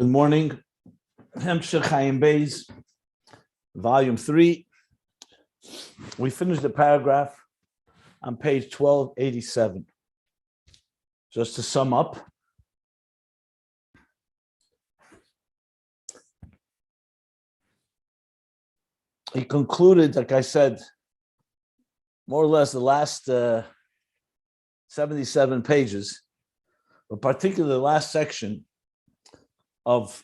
Good morning. Ayin Beis, volume 3. We finished the paragraph on page 1287. Just to sum up, he concluded, like I said, more or less the last 77 pages, but particularly the last section of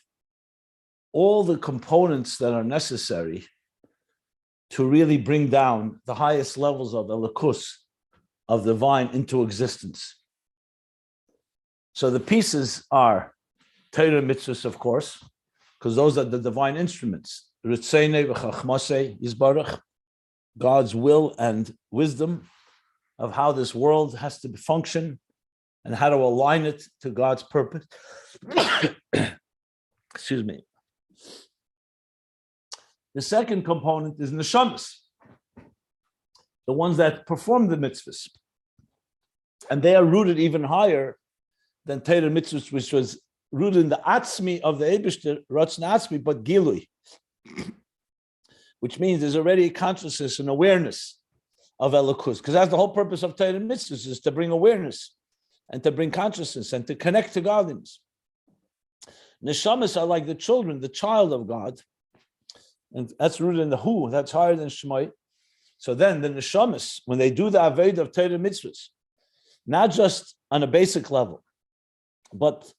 all the components that are necessary to really bring down the highest levels of elikus, of divine, into existence. So the pieces are Torah mitzvahs, of course, because those are the divine instruments. Ritzeine v'chachmasei yisbarach, God's will and wisdom of how this world has to function and how to align it to God's purpose. Excuse me. The second component is neshamas, the ones that perform the mitzvahs. And they are rooted even higher than Torah mitzvahs, which was rooted in the atzmi of the Eibishter, Ratzon atzmi, but gilui, which means there's already a consciousness and awareness of elikus, because that's the whole purpose of Torah mitzvahs, is to bring awareness and to bring consciousness and to connect to godliness. Neshamas are like the children, the child of God, and that's rooted in the Hu, that's higher than Shemai. So then the neshamas, when they do the Aved of Torah mitzvahs, not just on a basic level, but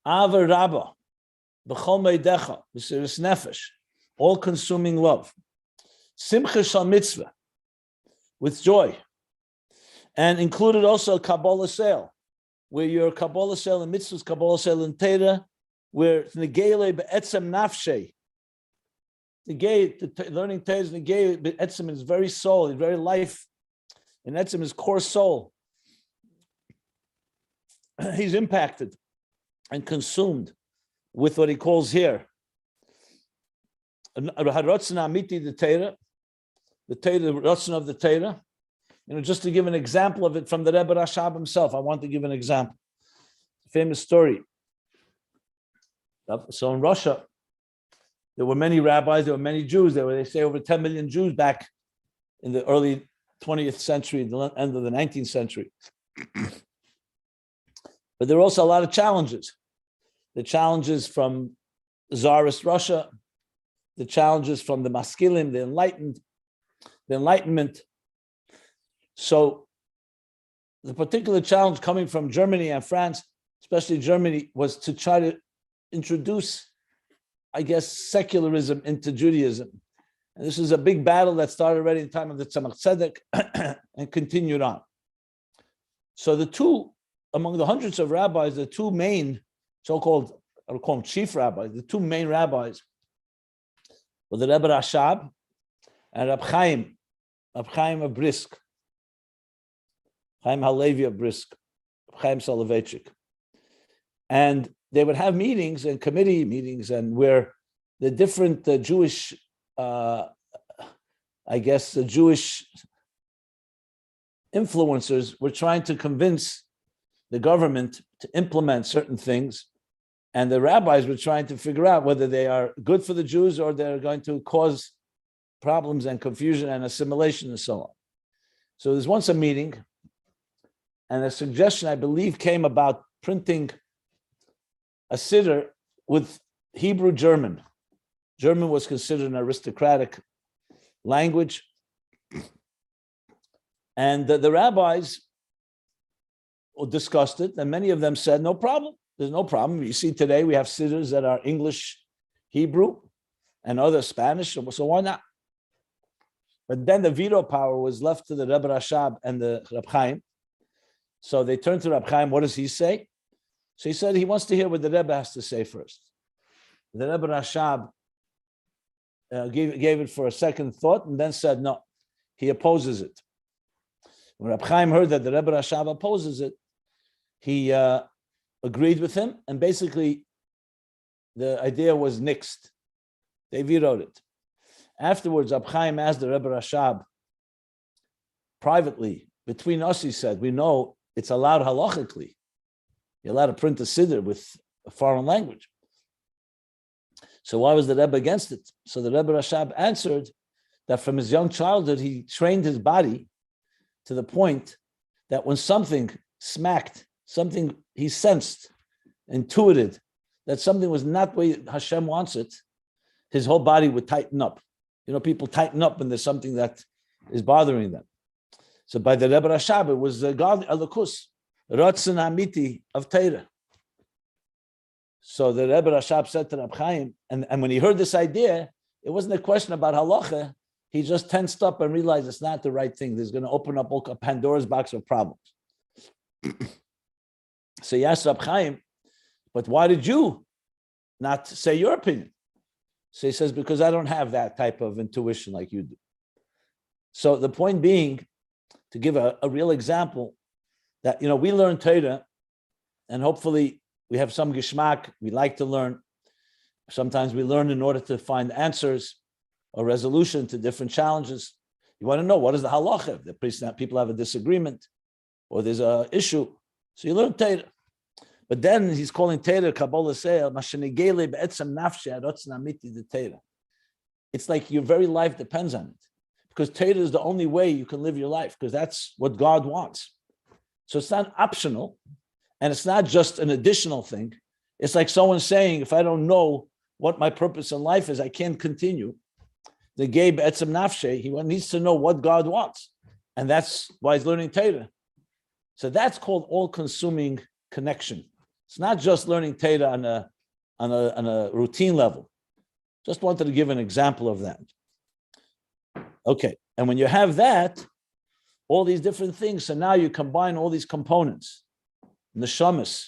Ava Rabba, B'chol Meidecha, B'siris Nefesh, all-consuming love, Simcha Shal Mitzvah, with joy, and included also Kabbalah Sale, where your Kabbalah Sale and mitzvahs, Kabbalah Sale and Torah, where Negele Be'etzem Nafshe, learning Torah is Negele Be'etzem, his very soul, his very life, and Etzem, his core soul. He's impacted and consumed with what he calls here Haratzon Amiti, the Torah, the Ratzon of the Torah. Just to give an example of it from the Rebbe Rashab himself, I want to give an example. Famous story. So in Russia, there were many rabbis, there were many Jews. There were, they say, over 10 million Jews back in the early 20th century, the end of the 19th century. But there were also a lot of challenges. The challenges from Tsarist Russia, the challenges from the Maskilim, the Enlightenment. So the particular challenge coming from Germany and France, especially Germany, was to try to introduce, I guess, secularism into Judaism. And this is a big battle that started already in the time of the Tzemach Tzedek and continued on. So the two, among the hundreds of rabbis, the two main, so-called, I would call them chief rabbis, the two main rabbis were the Rebbe Rashab and Rab Chaim of Brisk, Chaim Halevi of Brisk, Chaim Soloveitchik. And they would have meetings and committee meetings, and where the different Jewish, the Jewish influencers were trying to convince the government to implement certain things, and the rabbis were trying to figure out whether they are good for the Jews or they're going to cause problems and confusion and assimilation and so on. So there's once a meeting, and a suggestion, I believe, came about printing a siddur with Hebrew German. German was considered an aristocratic language. And the rabbis discussed it, and many of them said, no problem, there's no problem. You see, today we have siddurs that are English, Hebrew, and other Spanish, so why not? But then the veto power was left to the Rebbe Rashab and the Rab Chaim. So they turned to Rab Chaim, what does he say? So he said he wants to hear what the Rebbe has to say first. The Rebbe Rashab gave it for a second thought and then said no, he opposes it. When Rab Chaim heard that the Rebbe Rashab opposes it, he agreed with him, and basically the idea was nixed. They vetoed it. Afterwards, Rab Chaim asked the Rebbe Rashab privately, between us, he said, we know it's allowed halachically. You're allowed to print a siddur with a foreign language. So why was the Rebbe against it? So the Rebbe Rashab answered that from his young childhood, he trained his body to the point that when something smacked, something he sensed, intuited, that something was not the way Hashem wants it, his whole body would tighten up. You know, people tighten up when there's something that is bothering them. So by the Rebbe Rashab, it was the God Alakus, Ratzon Amiti of Torah. So the Rebbe Rashab said to Reb Chaim, and when he heard this idea, it wasn't a question about halacha. He just tensed up and realized it's not the right thing. There's going to open up a Pandora's box of problems. So he asked Reb Chaim, but why did you not say your opinion? So he says, because I don't have that type of intuition like you do. So the point being, to give a real example, that, you know, we learn Torah, and hopefully we have some geschmack, we like to learn. Sometimes we learn in order to find answers or resolution to different challenges. You want to know, what is the halacha? The people have a disagreement or there's an issue. So you learn Torah. But then he's calling Torah, Kabbalah Seil, it's like your very life depends on it. Because Torah is the only way you can live your life, because that's what God wants. So it's not optional, and it's not just an additional thing. It's like someone saying, if I don't know what my purpose in life is, I can't continue. The Gabe Etzem Nafshe, he needs to know what God wants. And that's why he's learning Torah. So that's called all-consuming connection. It's not just learning Torah on a routine level. Just wanted to give an example of that. Okay, and when you have that, all these different things, so now you combine all these components, neshamas,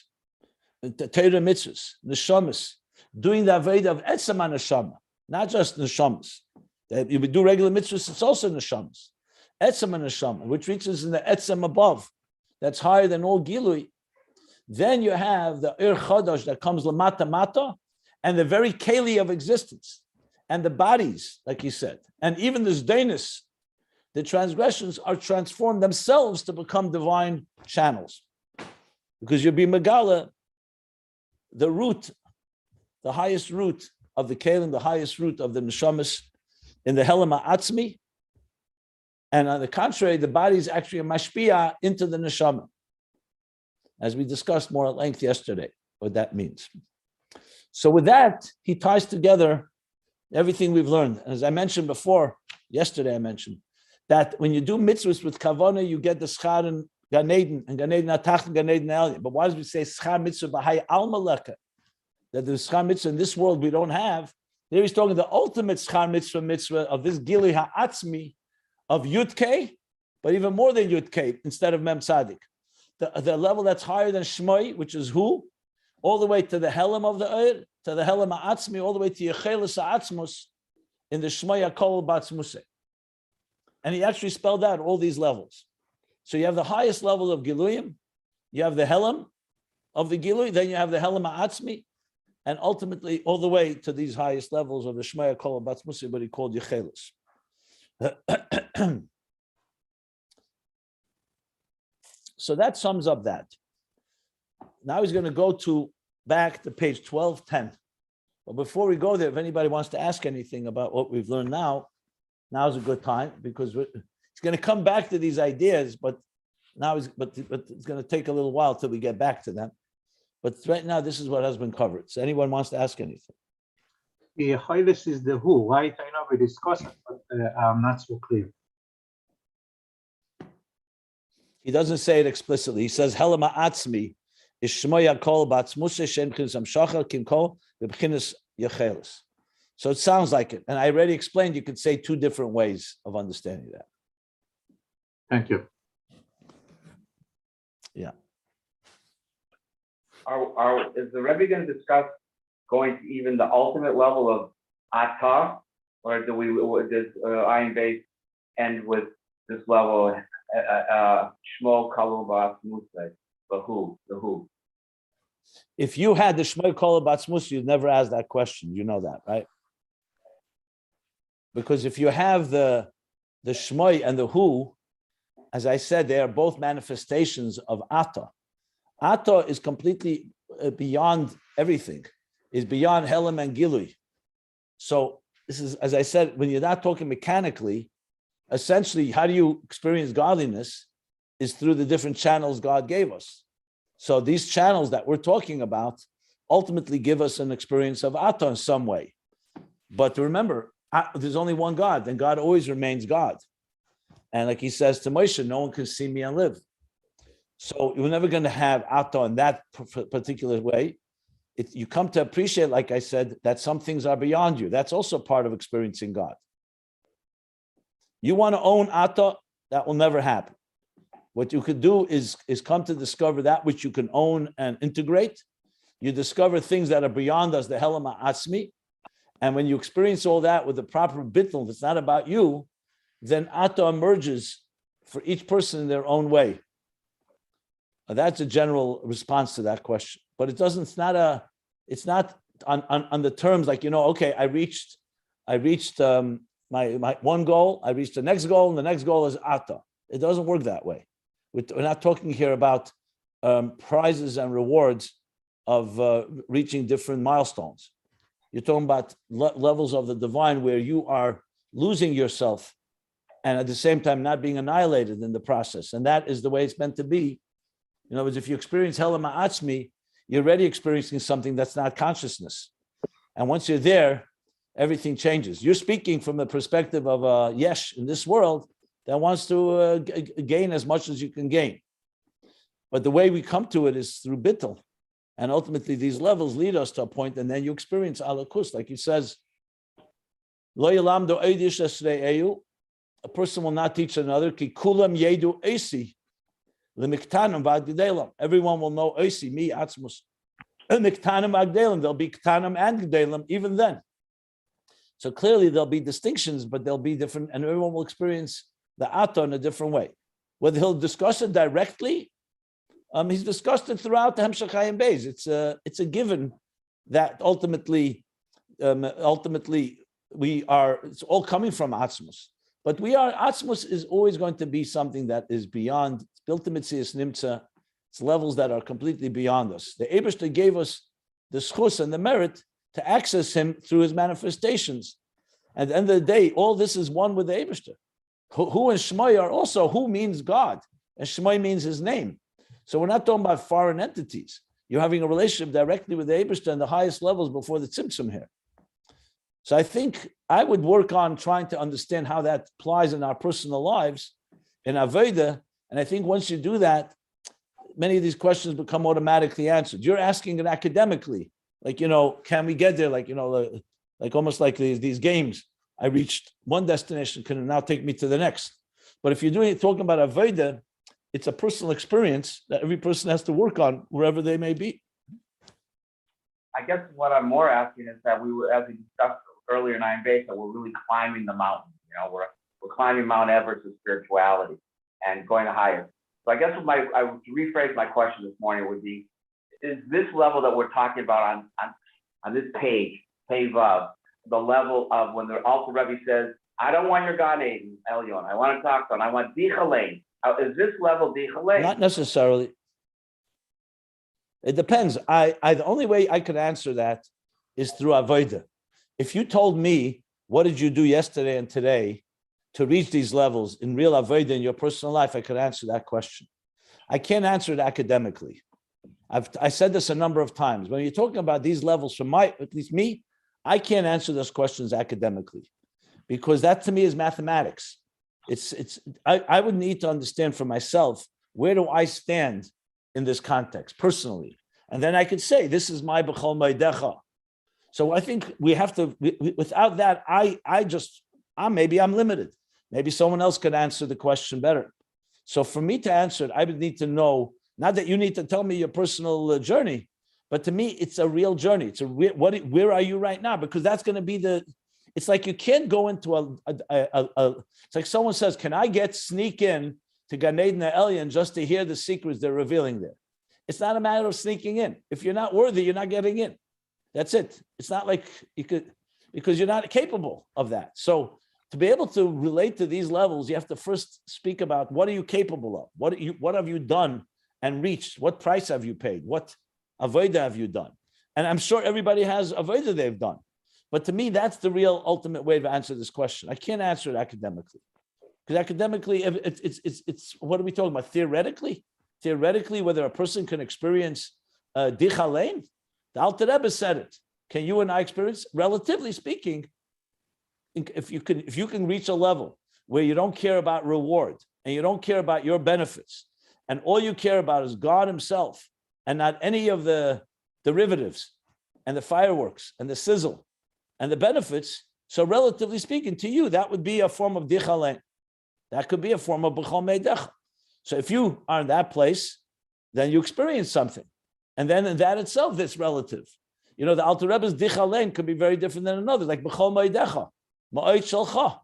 the Torah mitzvahs, neshamas, doing the avodah of etzem neshama, not just neshamas. That you would do regular mitzvahs, it's also neshamas. Etzem neshama, which reaches in the etzem above, that's higher than all gilui. Then you have the ir chadash that comes lamata mata, and the very keli of existence, and the bodies, like he said, and even the zdainis, the transgressions are transformed themselves to become divine channels. Because you'll be megala, the root, the highest root of the kelim, the highest root of the neshamas in the helam ha'atzmi, and on the contrary, the body is actually a mashpia into the neshama, as we discussed more at length yesterday, what that means. So with that, he ties together everything we've learned. As I mentioned before, yesterday I mentioned, that when you do mitzvahs with kavana, you get the schar in Gan Eden, and Gan Eden atach and Gan Eden elyon. But why does we say schar mitzvah b'hai alma leka? That the schar mitzvah in this world we don't have. There he's talking the ultimate schar mitzvah of this gili ha'atzmi of Yud-K, but even more than Yud-K instead of Mem Tzadik. The level that's higher than Shmoi, which is who, all the way to the Helam of the Eir, to the Helam ha'atzmi, all the way to Yechelis ha'atzmus in the Shmoi HaKol Batzmuseh. And he actually spelled out all these levels. So you have the highest level of Giluyim, you have the Helam of the Gilui, then you have the Helam ha'atzmi, and ultimately all the way to these highest levels of the Shmoi HaKol Batzmuseh, what he called Yechelis. So that sums up that. Now he's going to go back to page 1210. But before we go there, if anybody wants to ask anything about what we've learned now's a good time, because he's going to come back to these ideas, but it's going to take a little while till we get back to them. But right now, this is what has been covered. So anyone wants to ask anything? The Highlights is the who, right? I know we discussed it, but I'm not so clear. He doesn't say it explicitly. He says, Helama Atzmi is Shmoy Yakol Batzmuse Shem Chinsam Shachar Kimkol Bebchinis Yechelis. So it sounds like it. And I already explained you could say two different ways of understanding that. Thank you. Yeah. Is the Rebbe going to discuss going to even the ultimate level of Atah, or does Ayin Beis end with this level Shmo Kalu Batzmuseh, the who? If you had the Shmo Kalu Batzmuseh, you'd never ask that question. You know that, right? Because if you have the Shmoy and the who, as I said, they are both manifestations of Atah. Atah is completely beyond everything, is beyond Helam and Gilui. So this is, as I said, when you're not talking mechanically, essentially, how do you experience godliness is through the different channels God gave us. So these channels that we're talking about ultimately give us an experience of Ata in some way. But remember, there's only one God, and God always remains God. And like he says to Moshe, no one can see me and live. So you're never going to have Ata in that particular way. You come to appreciate, like I said, that some things are beyond you. That's also part of experiencing God. You want to own Ata, that will never happen. What you could do is come to discover that which you can own and integrate. You discover things that are beyond us, the Helam Atzmi. And when you experience all that with the proper bittul, if it's not about you, then Ata emerges for each person in their own way. That's a general response to that question. But it's not on the terms like, okay, I reached my one goal, I reached the next goal, and the next goal is Ata. It doesn't work that way. We're not talking here about prizes and rewards of reaching different milestones. You're talking about levels of the divine where you are losing yourself and at the same time not being annihilated in the process. And that is the way it's meant to be. In other words, if you experience Helam Ha'atzmi, you're already experiencing something that's not consciousness. And once you're there, everything changes. You're speaking from the perspective of a yesh in this world that wants to gain as much as you can gain. But the way we come to it is through bittul. And ultimately, these levels lead us to a point, and then you experience alakus. Like he says, Lo yalamdo eidish esrei a person will not teach another, ki kulam yedu esi, lemiktanim v'agdelim. Everyone will know esi, me, atzmus. Miktanim agdelim, there'll be ktanim and gdelim, even then. So clearly there'll be distinctions, but they'll be different, and everyone will experience the Ata in a different way. Whether he'll discuss it directly, he's discussed it throughout the Hemshech Ayin Beis. It's a given that ultimately we are. It's all coming from Atzmus, but Atzmus is always going to be something that is beyond. It's built to Mitzias Nimtza. It's levels that are completely beyond us. The Eibishter gave us the schus and the merit to access him through his manifestations. At the end of the day, all this is one with the Eibishter. Hu and Shmai are also, Hu means God, and Shmai means his name. So we're not talking about foreign entities. You're having a relationship directly with the Eibishter and the highest levels before the Tzimtzum here. So I think I would work on trying to understand how that applies in our personal lives, in Aveda, and I think once you do that, many of these questions become automatically answered. You're asking it academically, like, can we get there? Like, like almost like these games. I reached one destination, can it now take me to the next? But if you're talking about Aveda, it's a personal experience that every person has to work on wherever they may be. I guess what I'm more asking is that as we discussed earlier in Ayin Beis, that we're really climbing the mountain. We're climbing Mount Everest of spirituality and going higher. So I guess I would rephrase my question this morning would be: is this level that we're talking about on this page Vav, the level of when the Alter Rebbe says, "I don't want your Gan Eden, Elyon. I want to talk to him. I want Dichalein." Is this level Dichalein? Not necessarily. It depends. The only way I could answer that is through Avodah. If you told me, what did you do yesterday and today to reach these levels in real Avodah in your personal life, I could answer that question. I can't answer it academically. I said this a number of times. When you're talking about these levels from at least me, I can't answer those questions academically because that to me is mathematics. I would need to understand for myself, where do I stand in this context personally? And then I could say, this is my B'chol Meidecha. So I think we have to, without that, maybe I'm limited. Maybe someone else could answer the question better. So for me to answer it, I would need to know, not that you need to tell me your personal journey, but to me, it's a real journey. It's where are you right now? Because that's going to be it's like you can't go into it's like someone says, can I sneak in to Gan Eden Elyon just to hear the secrets they're revealing there? It's not a matter of sneaking in. If you're not worthy, you're not getting in. That's it. It's not like you could, because you're not capable of that. So to be able to relate to these levels, you have to first speak about what are you capable of? What have you done and reached? What price have you paid? What avodah have you done? And I'm sure everybody has avodah they've done. But to me, that's the real ultimate way to answer this question. I can't answer it academically. Because academically, it's what are we talking about? Theoretically, whether a person can experience dichalein, the Alter Rebbe said it. Can you and I experience? Relatively speaking, if you can reach a level where you don't care about reward and you don't care about your benefits, and all you care about is God Himself, and not any of the derivatives and the fireworks and the sizzle and the benefits. So, relatively speaking, to you, that would be a form of dichalein. That could be a form of b'chol meidecha. So if you are in that place, then you experience something. And then in that itself, that's relative. You know, the Alter Rebbe's dichalein could be very different than another, like b'chol meidecha, ma'oid shalcha.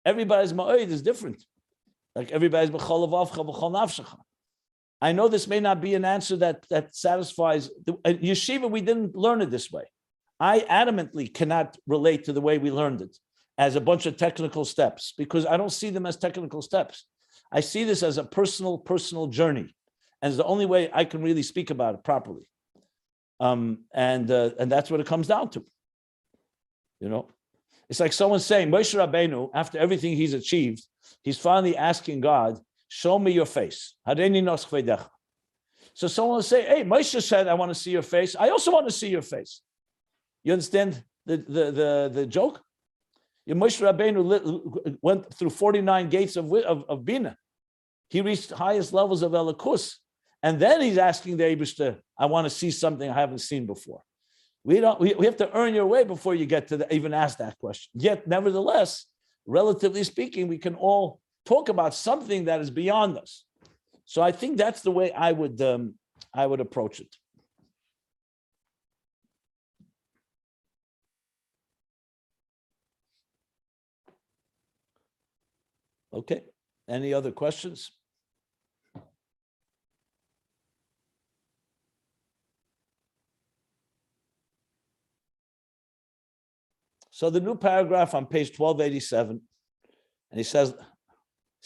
Everybody's ma'oid is different. Like everybody's b'chol avavcha, b'chol nafshecha. I know this may not be an answer that satisfies. Yeshiva, we didn't learn it this way. I adamantly cannot relate to the way we learned it as a bunch of technical steps, because I don't see them as technical steps. I see this as a personal journey, and it's the only way I can really speak about it properly. And that's what it comes down to. You know, it's like someone saying, Moshe Rabbeinu, after everything he's achieved, he's finally asking God, show me your face. So someone will say, hey, Moshe said, I want to see your face. I also want to see your face. You understand the joke? Moshe Rabbeinu went through 49 gates of Bina. He reached highest levels of Elikus. And then he's asking the Eibishter, I want to see something I haven't seen before. We have to earn your way before you get to even ask that question. Yet, nevertheless, relatively speaking, we can all talk about something that is beyond us. So I think that's the way I would approach it. Okay. Any other questions? So the new paragraph on page 1287, and he says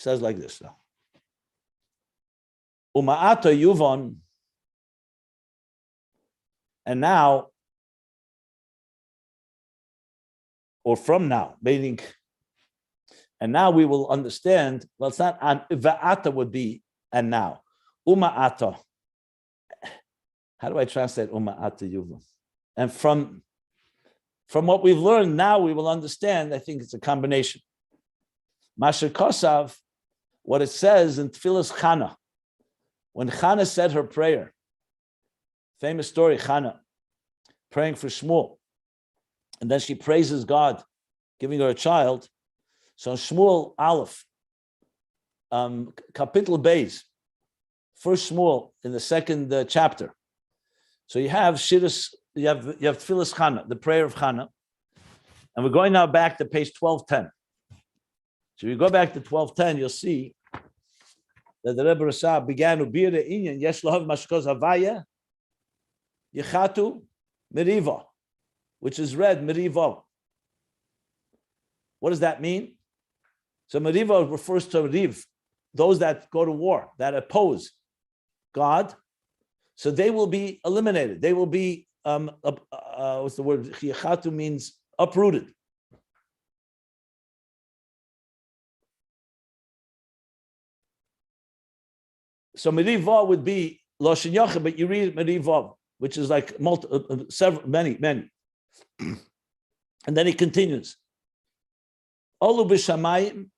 like this now. Uma'ata yuvon, and now, or from now, meaning, and now we will understand, well, it's not, va'ata would be, and now. Uma'ata. How do I translate uma'ata yuvon? And from what we've learned, now we will understand, I think it's a combination. Masher Kosav, what it says in Tfilas Chana, when Chana said her prayer, famous story, Chana, praying for Shmuel, and then she praises God, giving her a child. So Shmuel Aleph, Kapitel Beis, first Shmuel in the second chapter. So you have Shidduch, you have Tfilas Chana, the prayer of Chana, and we're going now back to page 1210. So if you go back to 1210, you'll see that the Rebbe Rasah began to be the inyan yesh lahav mashkos Havaya yechatu meriva, which is read meriva. What does that mean? So meriva refers to riv, those that go to war, that oppose God. So they will be eliminated. They will be what's the word? Yechatu means uprooted. So Merivav would be Loshen Yachid, but you read Merivav, which is like many. And then he continues. Olu b'shamayim,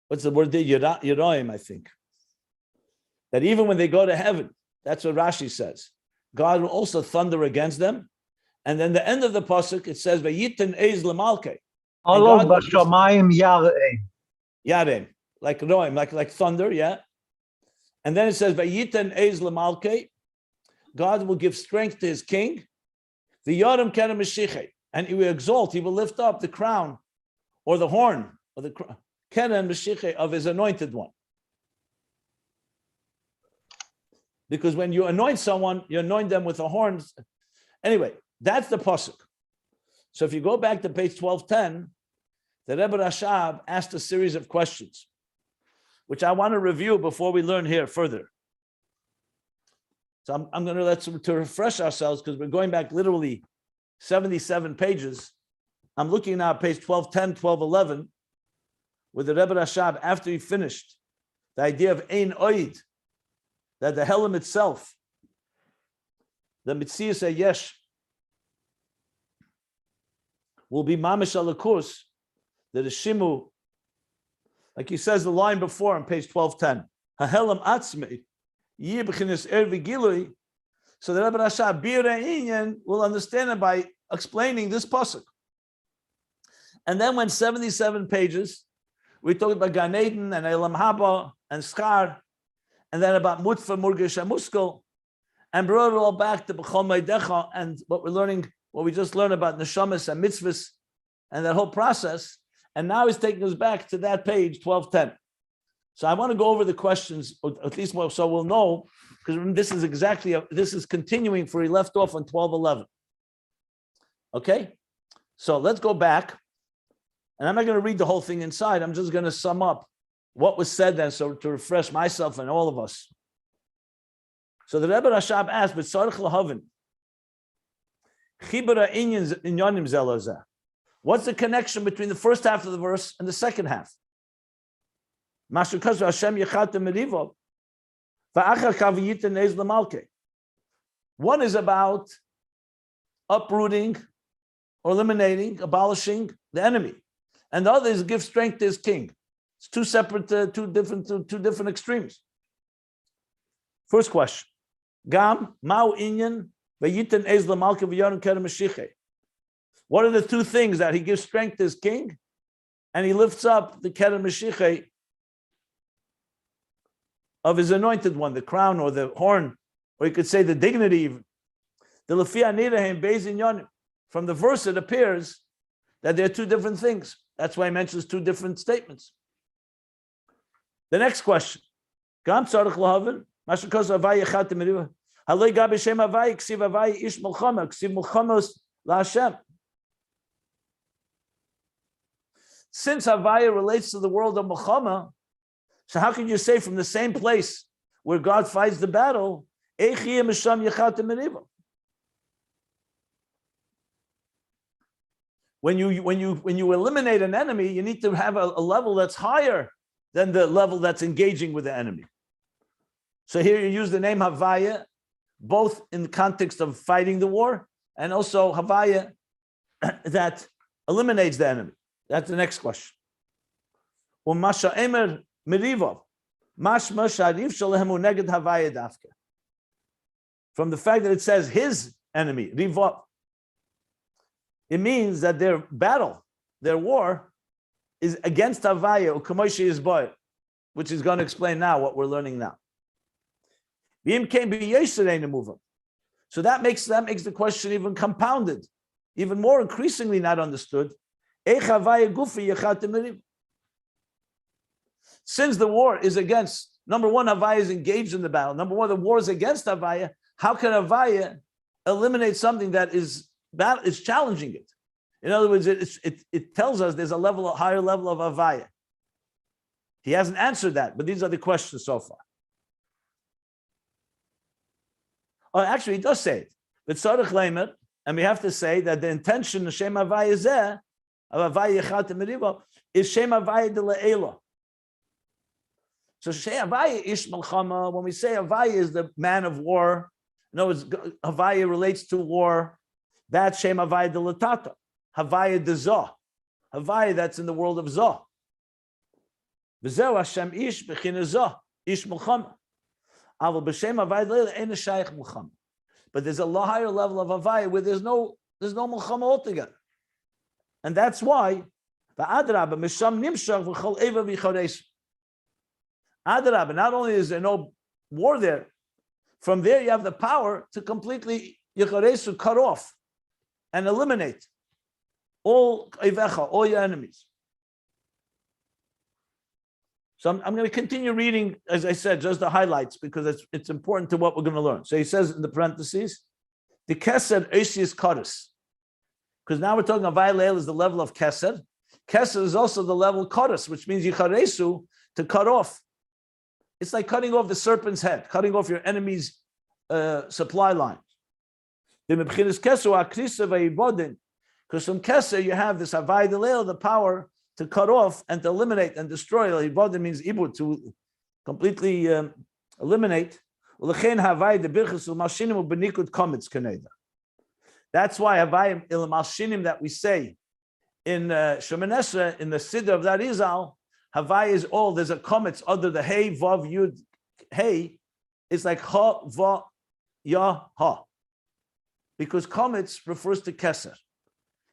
what's the word there? Yeroim, I think. That even when they go to heaven, that's what Rashi says. God will also thunder against them. And then the end of the pasuk, it says, "Vayiten eiz lemalke." Olu b'shamayim yareim. Yareim, like roim, like thunder, yeah. And then it says, "Vayiten eiz lemalke." God will give strength to His king. The yodam kena meshiche, and He will exalt. He will lift up the crown, or the horn, or the kena and meshiche of His anointed one. Because when you anoint someone, you anoint them with the horns. Anyway, that's the pasuk. So if you go back to page 1210, the Rebbe Rashab asked a series of questions, which I want to review before we learn here further. So I'm going to to refresh ourselves, because we're going back literally 77 pages. I'm looking now at page 1210, 1211, with the Rebbe Rashab, after he finished the idea of Ein Oid, that the Helam itself, the Mitzias Yesh, will be Mamish Alakurs, that the Shimu, like he says the line before on page 1210, Hahelam Atzmi, Yibchinis Ervi Gilui, so the Rebbe Rashab Bira Inyan will understand it by explaining this pasuk. And then when 77 pages, we talked about Gan Eden and Elam Haba and Schar, and then about Mutfa Murgish Muskel, and brought it all back to B'chol Meidecha and what we're learning, what we just learned about Neshamas and Mitzvahs and that whole process. And now he's taking us back to that page 1210. So I want to go over the questions, or at least more, so we'll know, because this is exactly, this is continuing for he left off on 1211. Okay? So let's go back. And I'm not going to read the whole thing inside. I'm just going to sum up what was said then, so to refresh myself and all of us. So the Rebbe Rashab asked, but Tzarich Lahavin, Chibura Inyanim Zelazah. What's the connection between the first half of the verse and the second half? One is about uprooting or eliminating, abolishing the enemy, and the other is give strength to his king. It's two separate, two different extremes. First question: Gam Mao Inyan Vayitan Ez Lamalke V'Yaron Kerem Mashiche. What are the two things that he gives strength to his king, and he lifts up the Kerem Mashiche of his anointed one, the crown or the horn, or you could say the dignity even. The Lefia Nirahem Beis Inyanim. From the verse, it appears that there are two different things. That's why he mentions two different statements. The next question. Gam Tzarich Lahavin, Mashakos Havaya Chat Meriva. Halei Gabi Shem Havaya, Ksiv Havaya Ish Mulchama, Ksiv Mulchamos LaHashem. Since Havaya relates to the world of Mulchama, so how can you say from the same place where God fights the battle, Eichiyah Misham Yechat Meriva? When you eliminate an enemy, you need to have a level that's higher than the level that's engaging with the enemy. So here you use the name Havaya, both in the context of fighting the war, and also Havaya that eliminates the enemy. That's the next question. Umasha Emer Merivov, Mashma Sharif Shalehemu Neged Havaya Dafka. From the fact that it says his enemy, Rivov, it means that their battle, their war, is against Havaya, Ukamoshi is boy, which is going to explain now what we're learning now. So that makes the question even compounded, even more increasingly not understood. Since the war is against, number one, Havaya is engaged in the battle. Number one, the war is against Havaya. How can Havaya eliminate something that is challenging it? In other words, it tells us there's a higher level of Havaya. He hasn't answered that, but these are the questions so far. Oh, actually, he does say it. But Tzarich Leimer, and we have to say that the intention of Shem Havaya Zeh, of Havaya Yechat Meriva, is Shem Havaya de Le'ela. So Shem Havaya Ish Malchama, when we say Havaya is the man of war, in other words, Havaya relates to war, that's Shem Havaya de Latata. Havaya de Zoh. Havaya that's in the world of Zoh. V'zeu Hashem Ish b'china Zoh. Ish Malchama. But there's a higher level of Havaya where there's no Mulchama altogether. And that's why Adrabah, not only is there no war there, from there you have the power to completely Yecharesu cut off and eliminate all your enemies. So I'm going to continue reading, as I said, just the highlights, because it's important to what we're going to learn. So he says in the parentheses, the Kesed Eisius Kodesh, because now we're talking about Vayleil is the level of Kesed. Kesed is also the level Kodesh, which means Yicharesu, to cut off. It's like cutting off the serpent's head, cutting off your enemy's supply line. Because from Keser you have this Havaya Delel, the power to cut off and to eliminate and destroy. Ibodim means ibud, to completely eliminate. That's why Havaya il Malshinim that we say in Shemoneh Esrei, in the Siddur of that Arizal, Havaya is all, there's a komets under the Hey, Vav, Yud, Hey, it's like Ha, Va, Ya, Ha. Because komets refers to Keser.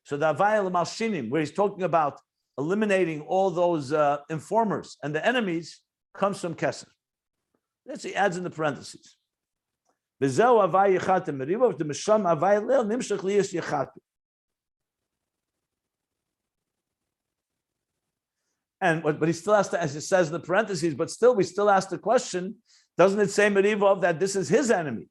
So the Havaya il Malshinim, where he's talking about eliminating all those informers and the enemies, comes from Keser. That's he adds in the parentheses. And but he still has to, as it says in the parentheses, but still we still ask the question, doesn't it say Merivov that this is his enemy?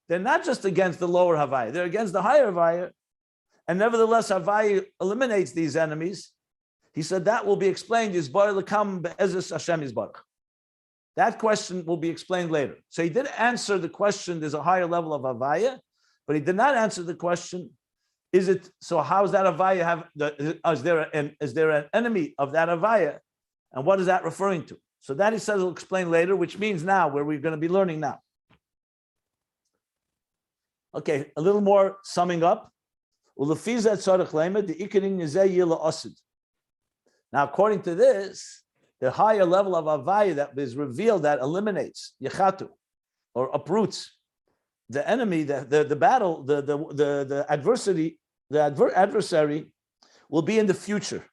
They're not just against the lower Havaya, they're against the higher Havaya. And nevertheless, Havaya eliminates these enemies. He said that will be explained. That question will be explained later. So he did answer the question, there's a higher level of Havaya, but he did not answer the question, is it, so how is that Havaya have, is there an enemy of that Havaya? And what is that referring to? So that he says he'll explain later, which means now, where we're going to be learning now. Okay, a little more summing up. Now, according to this, the higher level of Havaya that is revealed, that eliminates Yechatu, or uproots the enemy, the battle, the adversity, adversary will be in the future.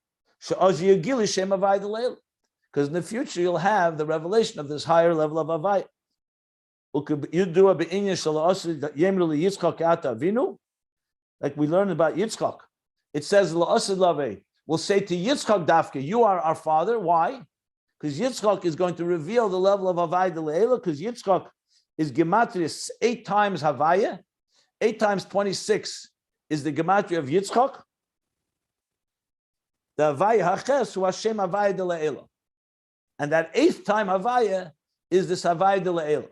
Because in the future you'll have the revelation of this higher level of Havaya. Like we learned about Yitzchak. It says, we'll say to Yitzchak Dafke, you are our father. Why? Because Yitzchak is going to reveal the level of Havaya Le'ela, because Yitzchak is Gematria 8 times Havaya. 8 times 26 is the Gematria of Yitzchak. The Havaya Haches who Hashem Havaya Le'ela. And that 8th time Havaya is this Havaya Le'ela.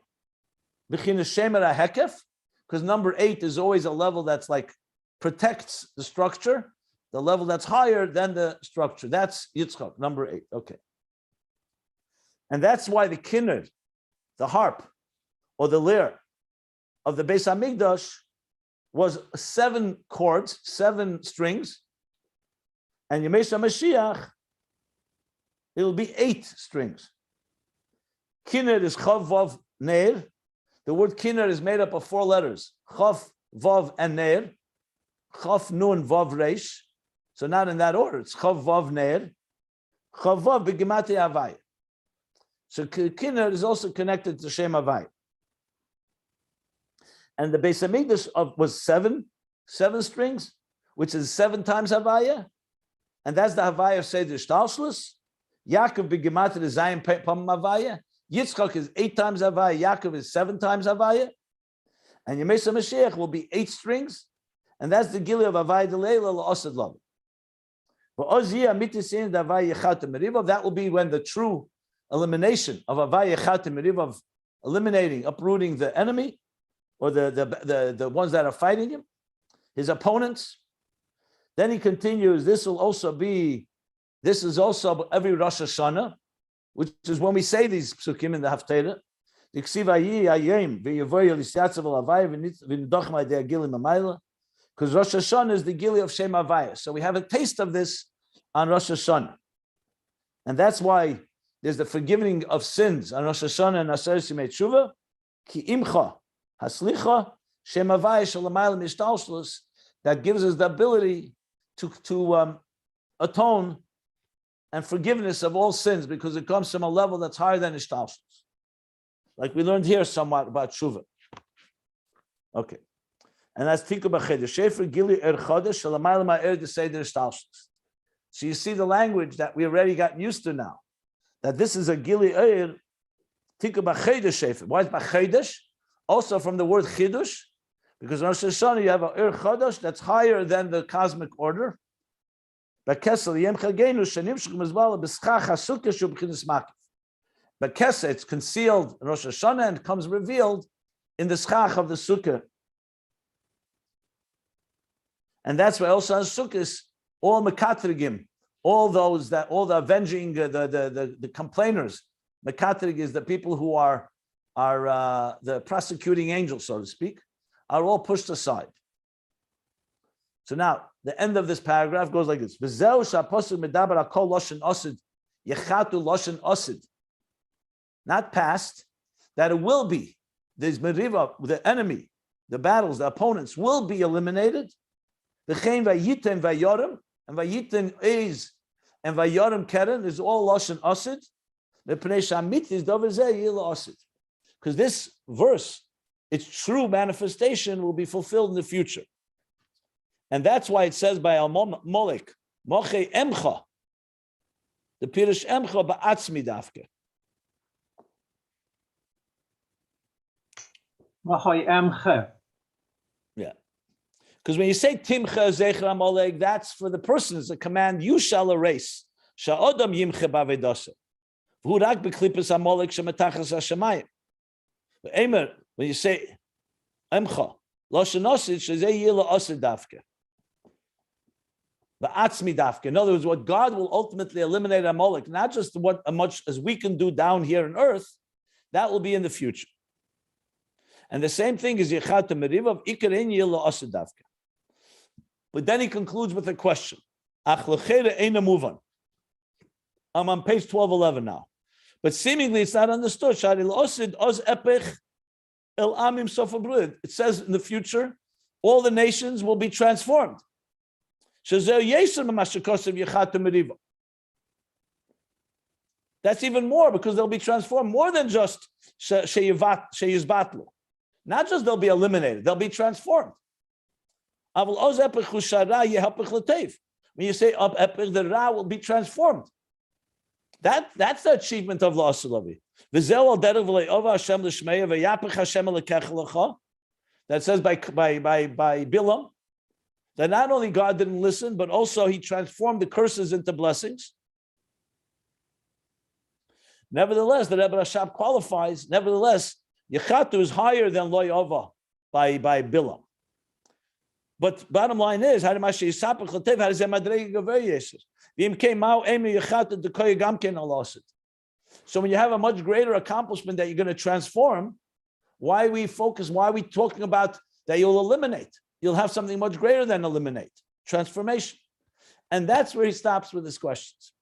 Because number 8 is always a level that's like protects the structure, the level that's higher than the structure. That's Yitzchak, number 8. Okay. And that's why the kinnur, the harp, or the lyre of the Beis Hamikdash was 7 chords, 7 strings, and Yemei Mashiach, it'll be 8 strings. Kinnur is Chav Vav Neir. The word kinnur is made up of 4 letters: Chav, Vav, and Neir. Chav, Nun, Vav, Reish. So not in that order. It's Chav, Vav, Neir. Chav, Vav, B'Gematria Havaya. So kinnur is also connected to Shem Havaya. And the Beis Hamikdash was 7 strings, which is 7 times Havaya. And that's the Havaya of Seder Shtalshlus. Yaakov B'Gematria Zayim Pam Havaya. Yitzchak is 8 times Havaya, Yaakov is 7 times Havaya, and Yemei Mashiach will be 8 strings, and that's the Gili of Havaya Le'ela L'Osad Lav. That will be when the true elimination of Havaya Chatem Meriv, of eliminating, uprooting the enemy, or the ones that are fighting him, his opponents. Then he continues, this is also every Rosh Hashana, which is when we say these psukim in the Haftarah. Because Rosh Hashana is the Gili of Shem Havaya. So we have a taste of this on Rosh Hashana. And that's why there's the forgiving of sins on Rosh Hashana and Aseret Yimei Tshuva. Ki imcha haslicha Shem Havaya shalamayla mishtalshlus, that gives us the ability to atone and forgiveness of all sins, because it comes from a level that's higher than ishtalshlus. Like we learned here somewhat about tshuva. Okay. And that's Tikku B'Chedesh. Shefer Gili Chodesh Shalamayla Ma'er D'Seder Ishtalshlus. So you see the language that we already gotten used to now, that this is a Gili Tikku B'Chedesh Shefer. Why is B'Chedesh? Also from the word Chidush, because in Rosh Hashanah you have a Chodesh that's higher than the cosmic order. And But Kesa, it's concealed in Rosh Hashana and comes revealed in the schach of the sukkah. And that's why also on Sukkot, all mekatrigim, all the avenging, the complainers, mekatrig is the people who are the prosecuting angels, so to speak, are all pushed aside. So now, the end of this paragraph goes like this. Not past, that it will be. There's meriva, the enemy, the battles, the opponents will be eliminated. The chen vayitin vayorim, and vayitin is, and vayorim keren is all lashon asid. The pnei shamit is dovezeh yila asid. Because this verse, its true manifestation will be fulfilled in the future. And that's why it says by Al Molek, Moche Emcha, the Pirish Emcha ba'atzmi dafke. Moche Emcha. Yeah. Because when you say Timcha Zecher Molek, that's for the person, it's a command, you shall erase. Sha'odam yimche ba'vedose. V'hurak b'klippas HaMolek shemetachas HaShemayim. Eimer, when you say Emcha, Lashon Osid, shezeh yila Osid dafke. Ba'atzmi dafke. In other words, what God will ultimately eliminate Amalek, not just what as much as we can do down here on earth, that will be in the future. And the same thing is Yechat Meriv of Ikarin Yila Osid dafke. But then he concludes with a question. Ach lechere eina muvan. I'm on page 1211 now. But seemingly it's not understood. Sharil Osid Oz Epech El Amim Sofa. It says in the future, all the nations will be transformed. That's even more, because they'll be transformed more than just sheyizbatlu. Not just they'll be eliminated, they'll be transformed. When you say up epich, the ra will be transformed. That's the achievement of La'asulavi. That says by Bilam, that not only God didn't listen, but also he transformed the curses into blessings. Nevertheless, the Rebbe Rashab qualifies, nevertheless, Yechatu is higher than Lo Yova by Bilam. But bottom line is, so when you have a much greater accomplishment that you're going to transform, why are we talking about that you'll eliminate? You'll have something much greater than eliminate, transformation. And that's where he stops with his questions.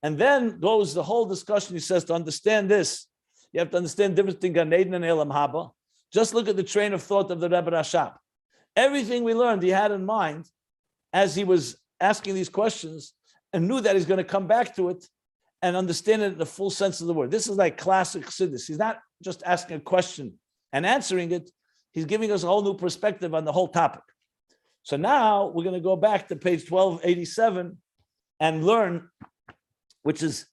And then goes the whole discussion. He says, to understand this, you have to understand the difference between Gan Eden and Elam Haba. Just look at the train of thought of the Rebbe Rashab. Everything we learned, he had in mind as he was asking these questions and knew that he's going to come back to it and understand it in the full sense of the word. This is like classic Chassidus. He's not just asking a question and answering it. He's giving us a whole new perspective on the whole topic. So now we're going to go back to page 1287 and learn, which is,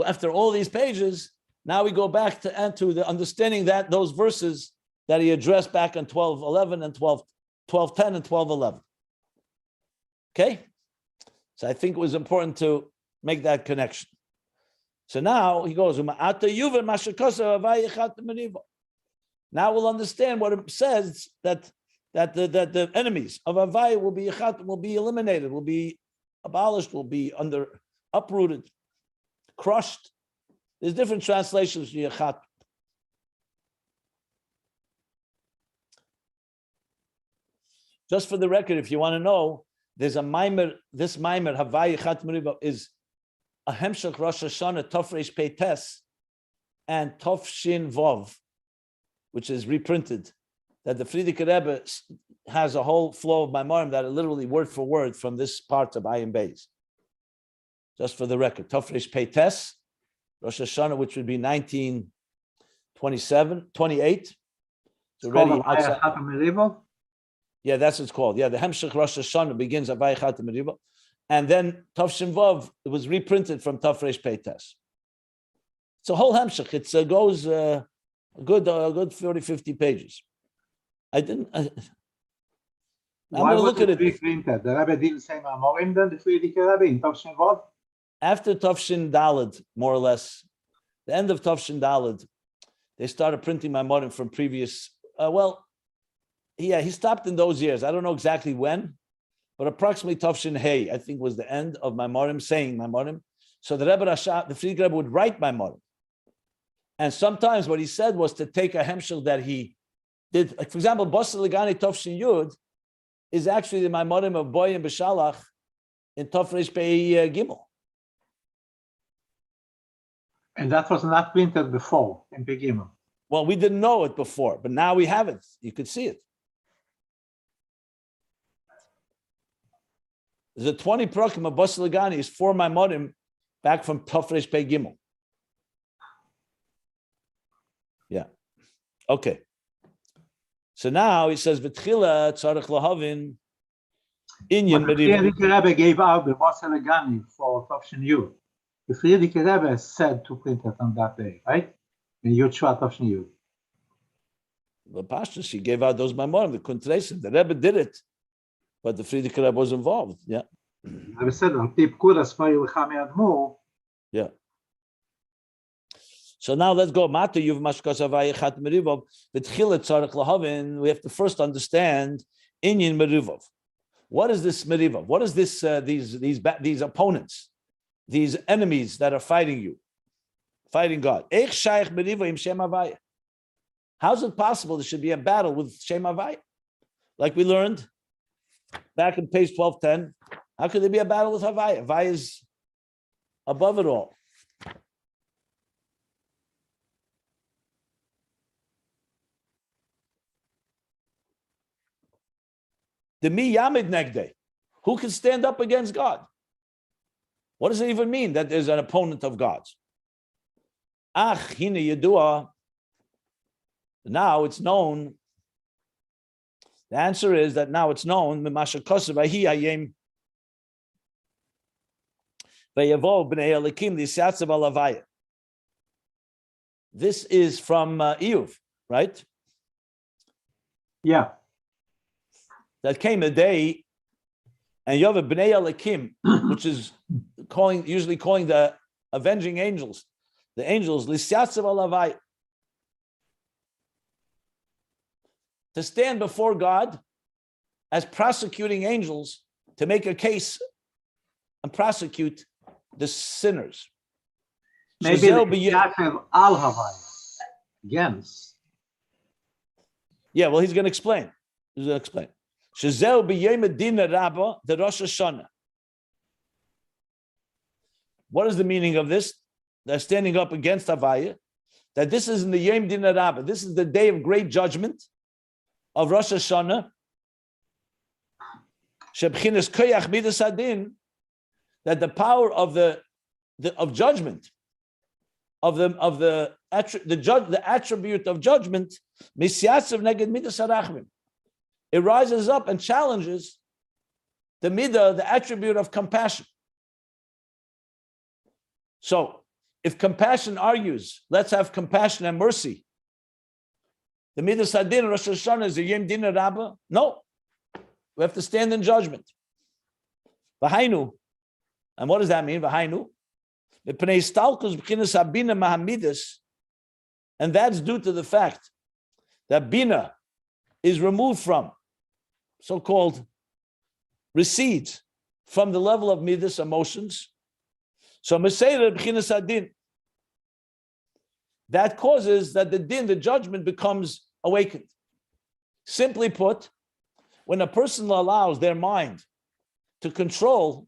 after all these pages, now we go back to the understanding that those verses that he addressed back in 1211 and 1210 and 1211. Okay? So I think it was important to make that connection. So now he goes, now we'll understand what it says that the enemies of Havaya will be eliminated, will be abolished, will be uprooted, crushed. There's different translations for Yechat. Just for the record, if you want to know, there's a Maimer, this Maimer, Havaya Yechat Meriva, is a Hemshech Rosh Hashana, Tov Reish Peites, and Tov Shin Vov, which is reprinted, that the Frierdiker Rebbe has a whole flow of Maimarim that are literally word for word from this part of Ayin Beis. Just for the record, Tov Reish Peites, Rosh Hashana, which would be 1928. It's already outside. Yeah, that's what it's called. Yeah, the Hemshech Rosh Hashana begins at Vayichat Meriva. And then Tov Shin Vav, it was reprinted from Tov Reish Peites. It's a whole Hemshech. It goes a good 40, 50 pages. I'm going to look at it. Reprinted? The Rebbe didn't say Mamorim then, the Frierdiker Rebbe in Tov Shin Vav? After Tov Shin Daled, more or less, the end of Tafshin Daled, they started printing my modern from previous, he stopped in those years. I don't know exactly when, but approximately Tafshin Hey, I think was the end of my modern, saying my modern. So the Rebbe Rasha, the Friedrich Rebbe would write my modern. And sometimes what he said was to take a hemshel that he did. Like for example, Bosel Legani Tafshin Yud is actually the Maimonim of Boy and Beshalach in Tafresh Pei Gimel. And that was not printed before in Begimel. Well, we didn't know it before, but now we have it. You could see it. The 20 Prakim of Bosel Legani is for Maimonim back from Tafresh Pei Gimel. Yeah. Okay. So now he says, "V'tchila tzarich lahavin inyan meriva." Friedrich Rebbe gave out the Bosel Legani for Tafshin Yud. The Friedrich Rebbe said to print it on that day, right? In Yud Shvat Tafshin Yud. The pastors, he gave out those maimonim. They couldn't trace him. The Rebbe did it, but the Friedrich Rebbe was involved. Yeah. Rebbe said, "Al pi pkudas Ma'il Chami Admor." Yeah. So now let's go. Mata yuv mashkas Havaya chat merivov. V'tchila tzarich lahavin. We have to first understand inyan merivov. What is this merivov? What is this? These opponents, these enemies that are fighting you, fighting God. Eich shaykh merivov im shem Havaya. How is it possible there should be a battle with Shem Havaya? Like we learned back in page 1210, how could there be a battle with Havaya? Havaya is above it all. The mi yamid negde. Who can stand up against God? What does it even mean that there's an opponent of God's? Ach hine yedua. Now it's known. The answer is that now it's known. This is from Iyuv, right? Yeah. That came a day, and you have a Bnei Elikim, which is usually calling the avenging angels, the angels, Lisyatzav Alavaya, to stand before God as prosecuting angels to make a case and prosecute the sinners. Maybe al Havaya against. Yeah, well, he's going to explain. Shezeu b'yem dina rabba the Rosh Hashana. What is the meaning of this? They're standing up against Havaya. That this is in the Yom Dina Rabbah. This is the day of great judgment of Rosh Hashana. Shebchines koyach midas hadin. That the power of the judgment of the attribute of judgment misyatzav neged midas harachmim. It rises up and challenges the midah, the attribute of compassion. So, if compassion argues, let's have compassion and mercy. The midah sadin Rosh Hashanah is a yom din rabbah. No, we have to stand in judgment. V'hainu, and what does that mean? V'hainu, v'pnei stalkus b'chinas habina mahamidas, and that's due to the fact that bina is removed from, so-called recedes from the level of midas, emotions. So Meseder b'chinas hadin, that causes that the din, the judgment, becomes awakened. Simply put, when a person allows their mind to control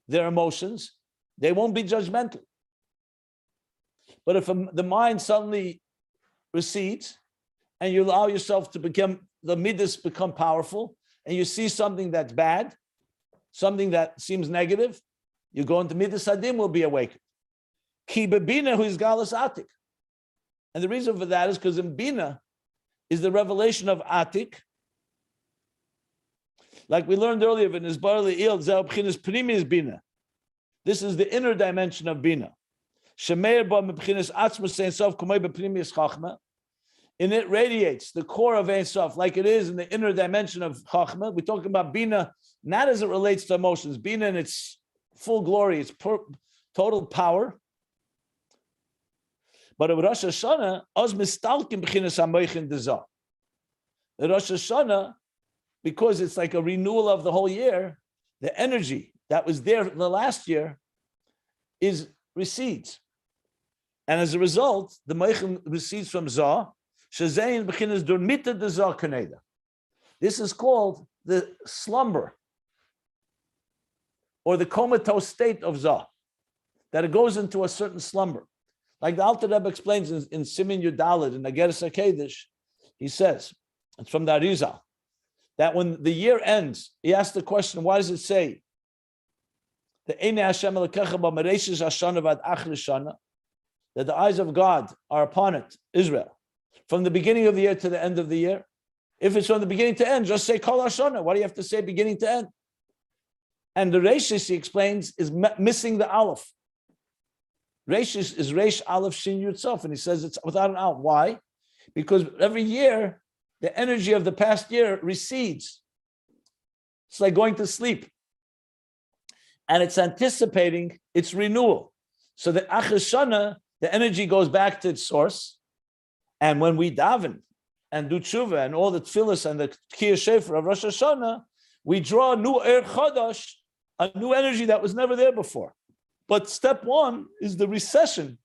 their emotions, they won't be judgmental. But if the mind suddenly recedes and you allow yourself to become, the midas become powerful, and you see something that's bad, something that seems negative, you go into midas hadim, will be awakened. Ki bebina hu is galus atik. And the reason for that is because in bina is the revelation of atik. Like we learned earlier, in his barley il zeh b'chinas primis bina. This is the inner dimension of bina. Shemeir ba b'chinas atzmus ein sof kumay b'primis chachma. And it radiates the core of Ein Sof, like it is in the inner dimension of Chachma. We're talking about Bina, not as it relates to emotions. Bina in its full glory, its total power. But in Rosh Hashana, oz mistalkim b'chinas hamoichin dezah. The Rosh Hashana, because it's like a renewal of the whole year, the energy that was there the last year recedes. And as a result, the moichin recedes from Zah, shezein b'chinas dormita dezah kaneda. This is called the slumber, or the comatose state of Zah, that it goes into a certain slumber. Like the Alter Rebbe explains in Simin Yudalid, in Ageres HaKedesh, he says, it's from the Arizal, that when the year ends, he asks the question, why does it say, that the eyes of God are upon it, Israel, from the beginning of the year to the end of the year? If it's from the beginning to end, just say Kol Hashana. Why do you have to say beginning to end? And the Rashis, he explains, is missing the Aleph. Rashis is Resh Aleph Shin Yud Sof, and he says it's without an Aleph. Why? Because every year, the energy of the past year recedes. It's like going to sleep. And it's anticipating its renewal. So the Hashana, the energy goes back to its source. And when we daven and do tshuva and all the tefillas and the Kiyah Shofar of Rosh Hashanah, we draw a new Er Chadash, a new energy that was never there before. But step one is the recession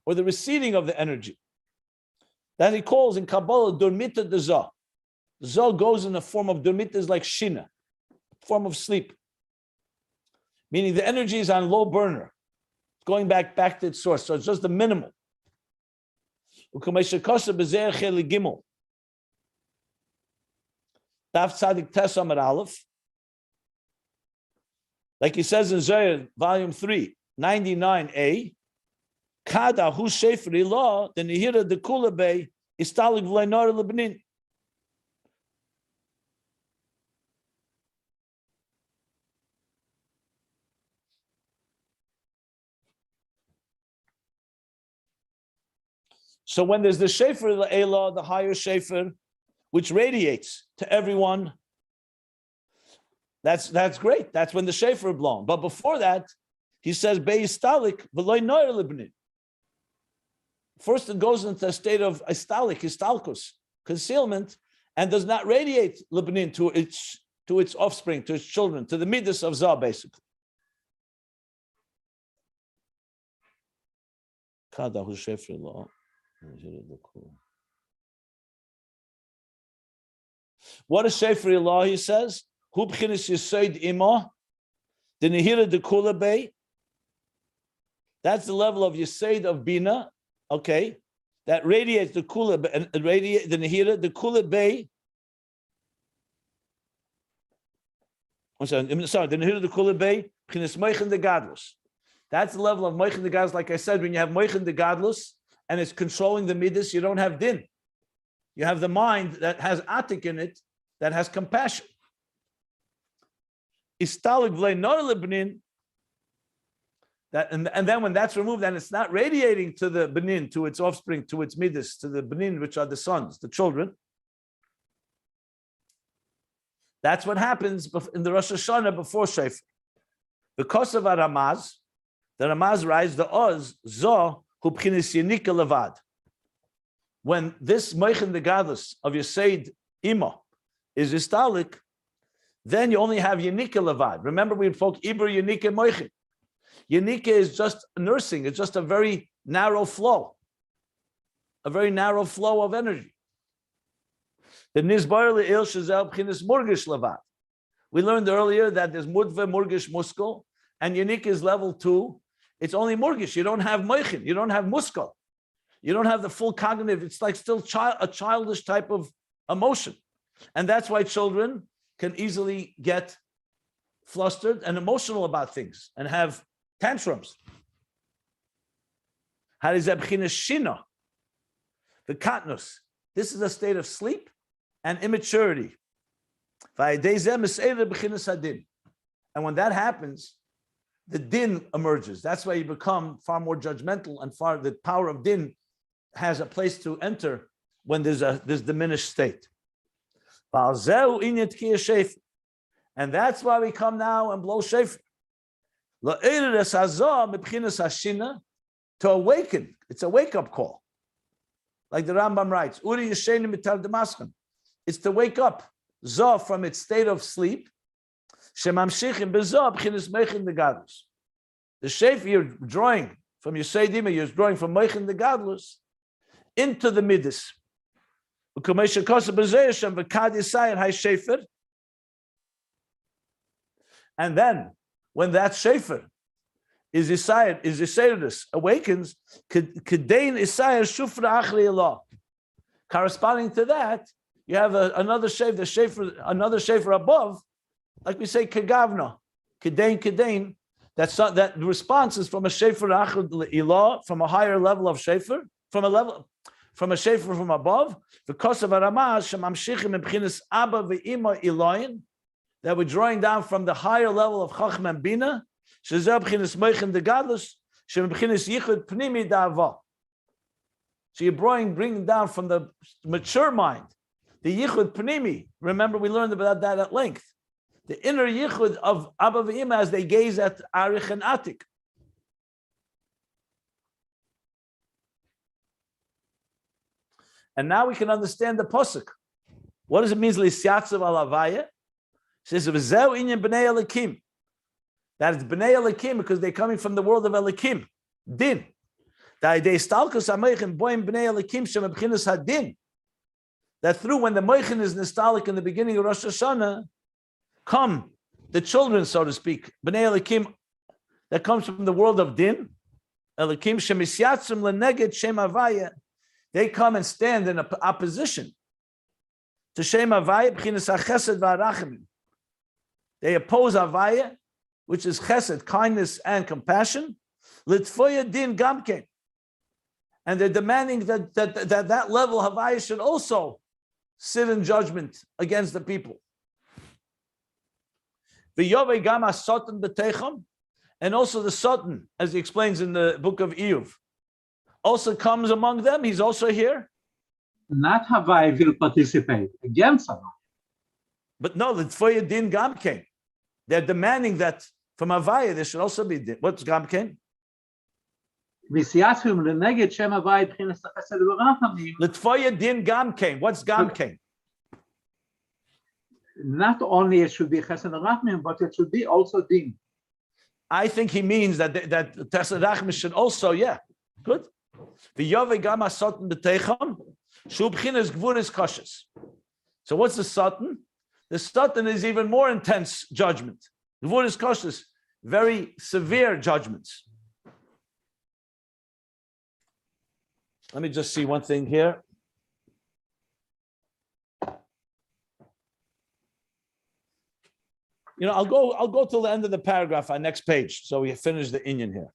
or the receding of the energy. That he calls in Kabbalah Dormita de Zah. Zah goes in the form of Dormita, is like Shina, form of sleep. Meaning the energy is on low burner, going back to its source. So it's just the minimal. Like he says in Zohar, volume 3, 99a, Kada hu shefer ilah, the nihira de kula bay, istalig v'leinor lebnin. So when there's the shefer elah, the higher shefer, which radiates to everyone, that's great. That's when the shefer blown. But before that, he says Be Istalik v'loy noyer libnin. First, it goes into a state of istalik, istalkus, concealment, and does not radiate libnin to its offspring, to its children, to the midas of Zah, basically. What is shefer ilah? He says, Hu b'chinas yisoid imah, the nihira de kula bay. That's the level of yisoid of bina. Okay, that radiates the kula and radiate the nihira, the kula bay. I'm sorry, the nihira, the kula bay, b'chinas moichin de gadlus. That's the level of moichin de gadlus. Like I said, when you have moichin de gadlus and it's controlling the midas, you don't have din. You have the mind that has atik in it, that has compassion. Istalig v'lei nor lebnin. That and then when that's removed, then it's not radiating to the benin, to its offspring, to its midas, to the benin, which are the sons, the children. That's what happens in the Rosh Hashana before Shofar. Because of a Ramaz, the Ramaz writes the Oz Zoh hu b'chinas yenika levad. When this moichin de gadlus of Yesod Ima is istalik, then you only have yenika levad. Remember, we spoke Ibra yenika moichin. Yenika is just nursing. It's just a very narrow flow of energy. The nizbar le'il shezel b'chinas murgish levad. We learned earlier that there's mudve, murgish, muskel, and yenika is level 2. It's only murgish. You don't have moichin. You don't have muskel. You don't have the full cognitive. It's like still a childish type of emotion. And that's why children can easily get flustered and emotional about things and have tantrums. The katnus. This is a state of sleep and immaturity. And when that happens, the din emerges. That's why you become far more judgmental, and the power of din has a place to enter when there's diminished state. And that's why we come now and blow shofar. to awaken. It's a wake-up call. Like the Rambam writes, Uri Yesheni Mitar Damaskan. It's to wake up, Zoh, from its state of sleep. Shemamshichim bezoh b'chinas meichin the gadlus. The Shofar you're drawing from your Seidima, you're drawing from meichin the gadlus into the midas. U'kamesha kosa b'zeh v'kad yisayir hay Shofar. And then, when that Shofar is Chassidus, awakens, Kedain Isayir Shufra Achli Allah. Corresponding to that, you have another Shofar, another Shofar above, like we say, Kegavna, Kedain. That response is from a Shofar Achli Allah, from a higher level of Shofar, from a Shofar from above. Because of Aramaz, Shemamshichim B'chinas Abba ve'Ima Eloyin, that we're drawing down from the higher level of Chacham and Bina. So you're bringing down from the mature mind, the yichud pnimi. Remember, we learned about that at length. The inner yichud of Abba v'Ima as they gaze at Arich and Atik. And now we can understand the pasuk. What does it mean? Lisyatzav al Havaya. It says v'zeu inyan b'nei Elikim. That is b'nei Elikim because they're coming from the world of Elikim. Din. That through when the moichin is nostalgic in the beginning of Rosh Hashana, come the children, so to speak, b'nei Elikim, that comes from the world of Din. Elikim shemisyatzim leneged Shem Havaya. They come and stand in opposition to Shem Havaya b'chinas hachesed v'harachamim. They oppose Havaya, which is chesed, kindness and compassion, litfoya din gamke, and they're demanding that level Havaya should also sit in judgment against the people. V'yovei gam ha-sotan b'teicham, and also the Satan, as he explains in the book of Iyuv, also comes among them. He's also here. Not Havaya will participate against Havaya. But no, litfoya din gamke. They're demanding that from Havaya, there should also be din. What's Gamken? L'tfoya din Gamken. What's Gamken? Not only it should be Chesed Rachmim, but it should be also din. I think he means that Chesed Rachmim should also, yeah. Good. V'yovei gam ha-sotan b'teicham, shu b'chinas gvuris koshes. So what's the Satan? The Satan is even more intense judgment. Gvuris koshes, very severe judgments. Let me just see one thing here. I'll go till the end of the paragraph on next page, so we finish the inyan here.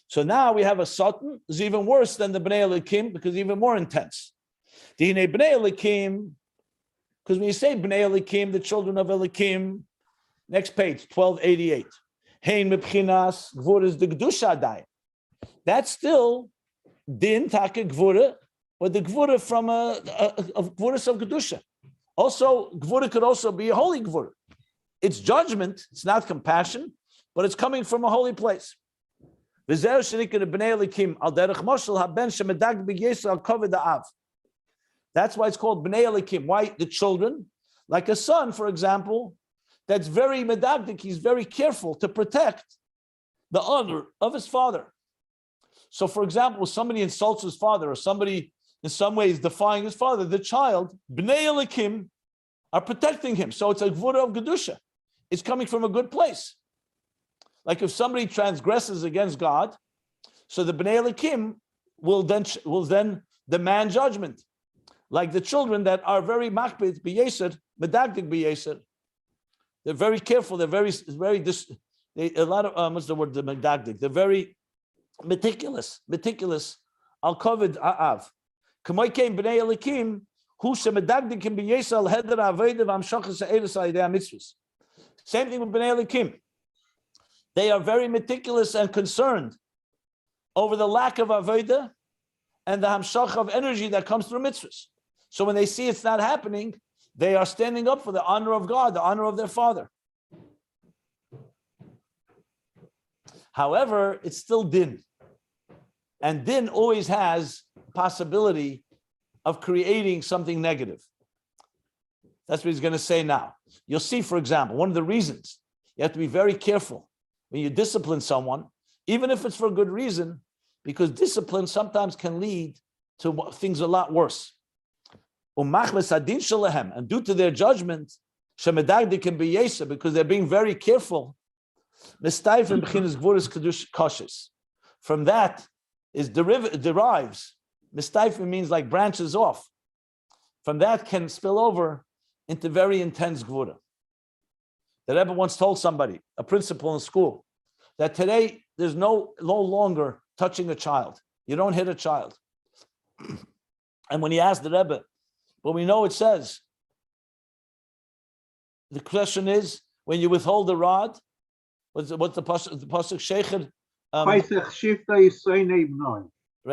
So now we have a Satan is even worse than the Bnei Elikim because even more intense. The Bnei Elikim, because when you say Bnei Elikim, the children of Elikim, next page, 1288. Hein mebchinas gvuras de gdusha adai. That's still din take gvura, but the gvura from a gvuras of gedusha. Also, gvura could also be a holy gvura. It's judgment. It's not compassion, but it's coming from a holy place. That's why it's called Bnei Elikim. Why? The children, like a son, for example, that's very medagdik. He's very careful to protect the honor of his father. So, for example, if somebody insults his father, or somebody in some ways defying his father, the child, Bnei Elikim, are protecting him. So it's a gvura of gedusha. It's coming from a good place. Like if somebody transgresses against God, so the Bnei Elikim will then demand judgment. Like the children that are very makbid b'yeser, medagdik b'yeser. They're very careful. They're very a lot of what's the word? The medagdik. They're very meticulous. Al kovid a'av. K'moy kein Bnei Elikim hu shemedagdikim b'yeser al heder aveidah v'amshachas ha'eres al yidei mitzvos. Same thing with Bnei Elikim. They are very meticulous and concerned over the lack of avodah and the hamshach of energy that comes through mitzvahs. So when they see it's not happening, they are standing up for the honor of God, the honor of their father. However, it's still din. And din always has possibility of creating something negative. That's what he's going to say now. You'll see, for example, one of the reasons you have to be very careful when you discipline someone, even if it's for a good reason, because discipline sometimes can lead to things a lot worse. And due to their judgment, because they're being very careful, from that is derives. Mistaifa means like branches off. From that can spill over into very intense gvura. The Rebbe once told somebody, a principal in school, that today there's no longer touching a child. You don't hit a child. And when he asked the Rebbe, well, we know it says, the question is, when you withhold the rod, what's the pasuk shecher? Right,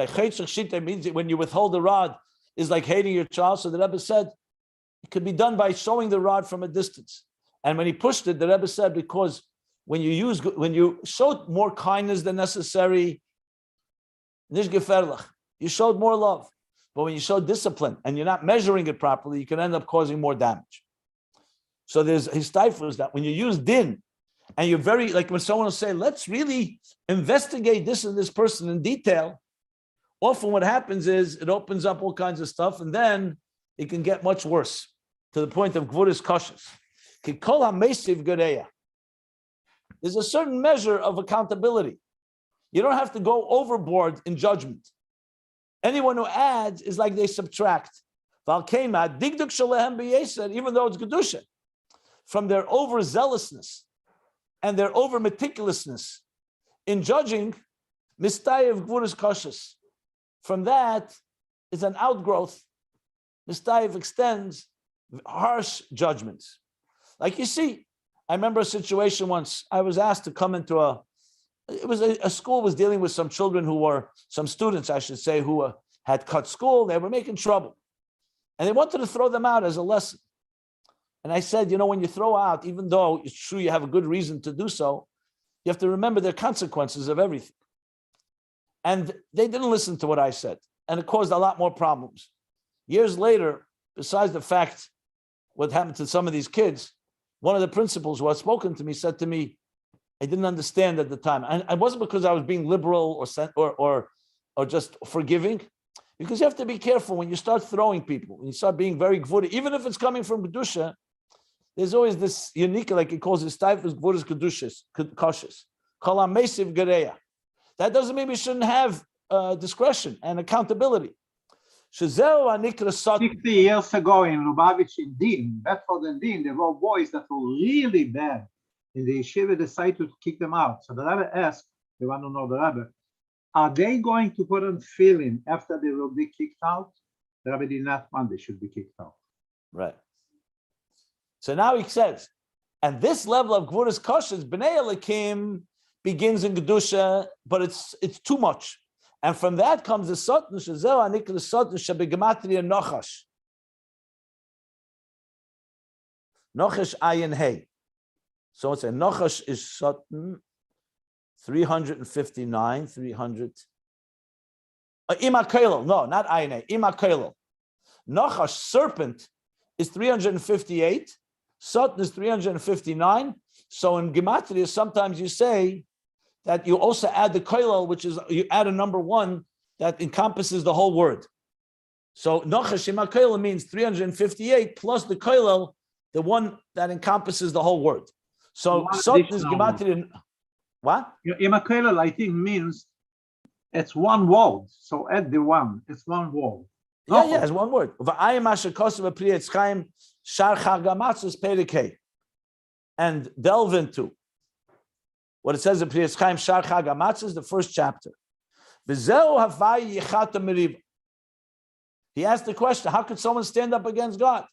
chaytzach shita means when you withhold the rod is like hating your child. So the Rebbe said it could be done by showing the rod from a distance. And when he pushed it, the Rebbe said, because when you showed more kindness than necessary, you showed more love. But when you show discipline and you're not measuring it properly, you can end up causing more damage. So there's histifus that when you use din, and you're very, like when someone will say, let's really investigate this and this person in detail, often what happens is it opens up all kinds of stuff, and then it can get much worse to the point of gvuras kashas. There's a certain measure of accountability. You don't have to go overboard in judgment. Anyone who adds is like they subtract. Even though it's kedusha, from their overzealousness and their over meticulousness in judging, mistayev gvuras kashas. From that is an outgrowth. Mistayev extends harsh judgments. Like you see, I remember a situation once. I was asked to come into a school was dealing with some children some students, I should say, who had cut school. They were making trouble. And they wanted to throw them out as a lesson. And I said, when you throw out, even though it's true you have a good reason to do so, you have to remember the consequences of everything. And they didn't listen to what I said. And it caused a lot more problems. Years later, besides the fact what happened to some of these kids, one of the principals who had spoken to me said to me, I didn't understand at the time. And it wasn't because I was being liberal or just forgiving, because you have to be careful when you start throwing people, when you start being very gvura, even if it's coming from kedusha. There's always this unique, like he calls it, stifus gvuras kedushas, kashas, kalam mesiv gereya. That doesn't mean we shouldn't have discretion and accountability. 60 years ago in Lubavitch in Din, Bedford and Din, there were boys that were really bad. And the yeshiva decided to kick them out. So the Rabbi asked, they want to know the Rabbi, are they going to put on feeling after they will be kicked out? The Rabbi did not want they should be kicked out. Right. So now he says, and this level of gvuras kashas, b'nei elikim, begins in kedusha, but it's too much. And from that comes the sotn, shezeh anikra sotn shebegematria nochash. Nochash ayin hey. So it's a nochash is sotn 359, 300. Imakelel, no, not ayin hey, imakelel. Nochash, serpent, is 358. Sotn is 359. So in gematria, sometimes you say that you also add the koilel, which is you add a number 1 that encompasses the whole word. So nochash ima koilel means 358 plus the koilel, the one that encompasses the whole word. So sotn is gematria. What? Ima koilel, I think, means it's one word. So add the one. It's one word. Yeah, it's one word. And delve into what it says in Priyas Chaim Shar Chag HaMatzos, the first chapter. He asked the question, how could someone stand up against God?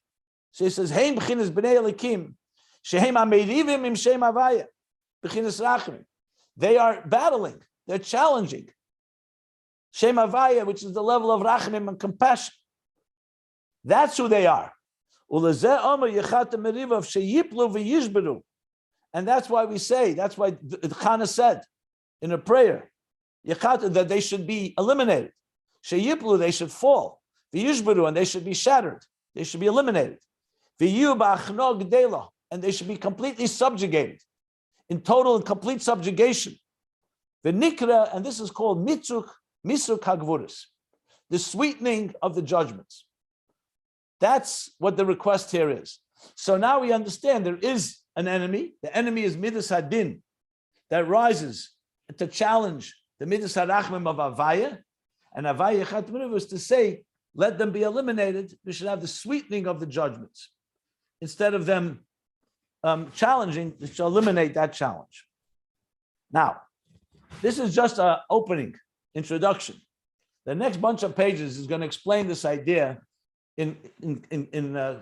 So he says, Heim b'chinas b'nei elikim, shehem ha'merivim im shem Havaya, b'chinas rachmim. They are battling, they're challenging. Shem Havaya, which is the level of rachmim and compassion. That's who they are. And that's why we say, that's why Hashana said in a prayer, that they should be eliminated. Sheyiplu, they should fall. V'yishbaru, and they should be shattered. They should be eliminated. V'yu ba'achno gdela, and they should be completely subjugated, in total and complete subjugation. V'nikra, and this is called misuk hagvuris, the sweetening of the judgments. That's what the request here is. So now we understand there is an enemy. The enemy is Midas Hadin, that rises to challenge the Midas Harachmim of Havaya. And Havaya Chatminu is to say, let them be eliminated. We should have the sweetening of the judgments. Instead of them challenging, we should eliminate that challenge. Now, this is just an opening introduction. The next bunch of pages is going to explain this idea in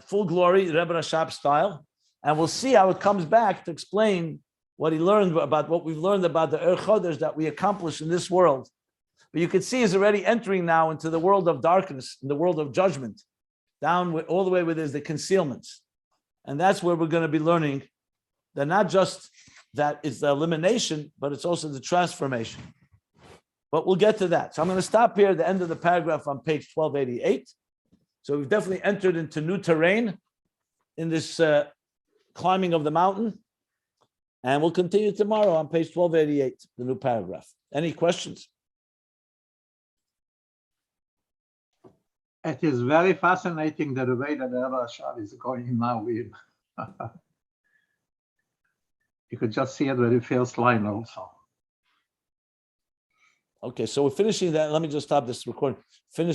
full glory, Rebbe Rashab style, and we'll see how it comes back to explain what he learned about what we've learned about the Chodesh that we accomplish in this world. But you can see he's already entering now into the world of darkness, in the world of judgment, down all the way where there's the concealments. And that's where we're going to be learning that not just that it's the elimination, but it's also the transformation. But we'll get to that. So I'm going to stop here at the end of the paragraph on page 1288. So we've definitely entered into new terrain in this climbing of the mountain. And we'll continue tomorrow on page 1288, the new paragraph. Any questions? It is very fascinating the way that the Rebbe Rashab is going now with. You could just see it with the first line also. Okay, so we're finishing that. Let me just stop this recording. Finish